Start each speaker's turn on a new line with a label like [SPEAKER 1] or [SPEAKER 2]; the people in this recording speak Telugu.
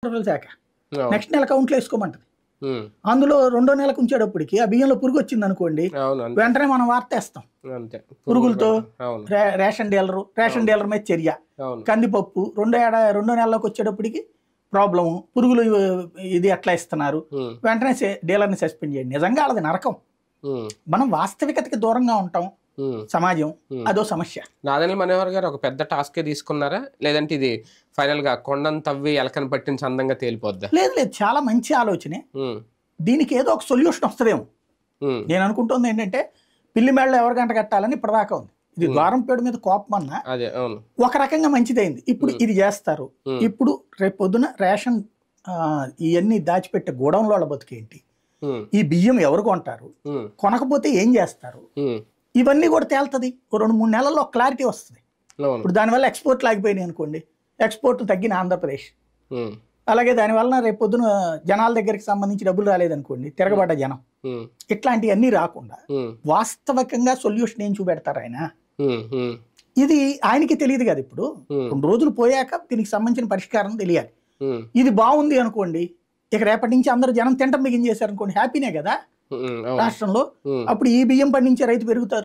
[SPEAKER 1] శాఖ
[SPEAKER 2] అవును.
[SPEAKER 1] నెక్స్ట్ నెల కౌంట్లో వేసుకోమంటది.
[SPEAKER 2] ఉమ్.
[SPEAKER 1] అందులో రెండో నెలకు ఉంచేటప్పటికి ఆ బియ్యంలో పురుగు వచ్చింది అనుకోండి,
[SPEAKER 2] అవును అంతే.
[SPEAKER 1] వెంటనే మనం వార్తేస్తాం
[SPEAKER 2] అంతే
[SPEAKER 1] పురుగులతో.
[SPEAKER 2] అవును.
[SPEAKER 1] రేషన్ డీలర్ మీద చర్య.
[SPEAKER 2] అవును.
[SPEAKER 1] కందిపప్పు రెండో నెలలోకి వచ్చేటప్పటికి ప్రాబ్లము, పురుగులు ఇది ఎట్లా ఇస్తున్నారు,
[SPEAKER 2] ఉమ్.
[SPEAKER 1] వెంటనే డీలర్ని సస్పెండ్ చేయండి. నిజంగా వాళ్ళది నరకం.
[SPEAKER 2] ఉమ్.
[SPEAKER 1] మనం వాస్తవికతకి దూరంగా ఉంటాం.
[SPEAKER 2] ఉమ్.
[SPEAKER 1] సమాజం అదో సమస్య.
[SPEAKER 2] నాదెండ్ల మనోహర్ గారు ఒక పెద్ద టాస్కే తీసుకున్నారా, లేదంటే ఇది ఫైనల్ గా కొండను తవ్వి ఎలకని పట్టించి అందంగా తేలిపోద్దా?
[SPEAKER 1] లేదు లేదు, చాలా మంచి ఆలోచనే.
[SPEAKER 2] ఉమ్.
[SPEAKER 1] దీనికి ఏదో ఒక సొల్యూషన్ వస్తుందేమో.
[SPEAKER 2] ఉమ్.
[SPEAKER 1] నేను అనుకుంటుంది ఏంటంటే, పిల్లి మేళ్ళ ఎవరు గంట కట్టాలని ఇప్పటిదాకా ఉంది. ఇది ద్వారంపేడు మీద కోపం అన్నా
[SPEAKER 2] అదే అవును.
[SPEAKER 1] ఒక రకంగా మంచిదైంది. ఇప్పుడు ఇది చేస్తారు. ఇప్పుడు రేపు పొద్దున రేషన్ ఇవన్నీ దాచిపెట్టే గోడౌన్లో వాళ్ళ బతికేంటి,
[SPEAKER 2] ఉమ్.
[SPEAKER 1] ఈ బియ్యం ఎవరు కొంటారు,
[SPEAKER 2] ఉమ్.
[SPEAKER 1] కొనకపోతే ఏం చేస్తారు,
[SPEAKER 2] ఉమ్.
[SPEAKER 1] ఇవన్నీ కూడా తేలుతుంది. 2-3 నెలల్లో క్లారిటీ వస్తుంది.
[SPEAKER 2] అవును.
[SPEAKER 1] ఇప్పుడు దానివల్ల ఎక్స్పోర్ట్లు ఆగిపోయినాయి అనుకోండి, ఎక్స్పోర్ట్లు తగ్గిన ఆంధ్రప్రదేశ్.
[SPEAKER 2] ఉమ్.
[SPEAKER 1] అలాగే దానివల్ల రేపు పొద్దున జనాల దగ్గరికి సంబంధించి డబ్బులు రాలేదనుకోండి, తిరగబడ్డ జనం.
[SPEAKER 2] ఉమ్.
[SPEAKER 1] ఇట్లాంటివన్నీ రాకుండా
[SPEAKER 2] ఉమ్.
[SPEAKER 1] వాస్తవికంగా సొల్యూషన్ ఏం చూపెడతారు ఆయన.
[SPEAKER 2] ఉమ్. ఉమ్.
[SPEAKER 1] ఇది ఆయనకి తెలియదు కదా. ఇప్పుడు
[SPEAKER 2] ఉమ్.
[SPEAKER 1] 2 రోజులు పోయాక దీనికి సంబంధించిన పరిష్కారం తెలియాలి.
[SPEAKER 2] ఉమ్.
[SPEAKER 1] ఇది బాగుంది అనుకోండి, ఇక రేపటి నుంచి అందరూ జనం తింటం బిగించేశారు అనుకోండి, హ్యాపీనే కదా
[SPEAKER 2] ఉమ్. అవును.
[SPEAKER 1] రాష్ట్రంలో.
[SPEAKER 2] ఉమ్.
[SPEAKER 1] అప్పుడు ఈ బియ్యం పండించే రైతు పెరుగుతారు.